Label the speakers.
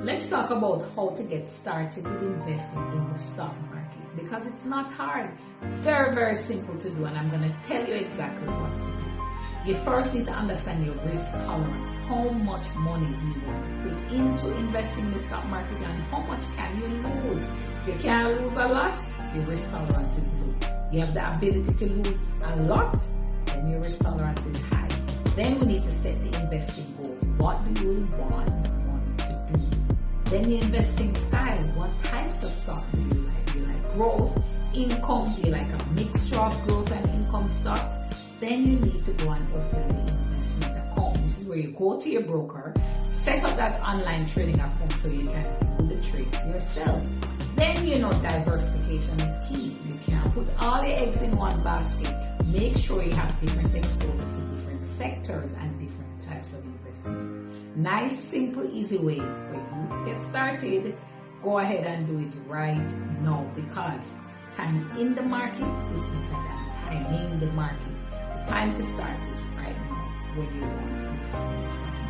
Speaker 1: Let's talk about how to get started with investing in the stock market, because it's not hard. Very, very simple to do, and I'm going to tell you exactly what to do. You first need to understand your risk tolerance. How much money do you want to put into investing in the stock market, and how much can you lose? If you can't lose a lot, your risk tolerance is low. You have the ability to lose a lot, then your risk tolerance is high. Then we need to set the investing goal. What do you want money to do? Then the investing style. What types of stock do you like? Do you like growth, income? Do you like a mixture of growth and income stocks? Then you need to go and open the investment account. This is where you go to your broker, set up that online trading account so you can do the trades yourself. Then diversification is key. You can't put all your eggs in one basket. Make sure you have different exposure to different sectors and different types of investment. Nice, simple, easy way for you to get started. Go ahead and do it right now, because time in the market is better than time in the market. The time to start is right now when you want to invest in the stock market.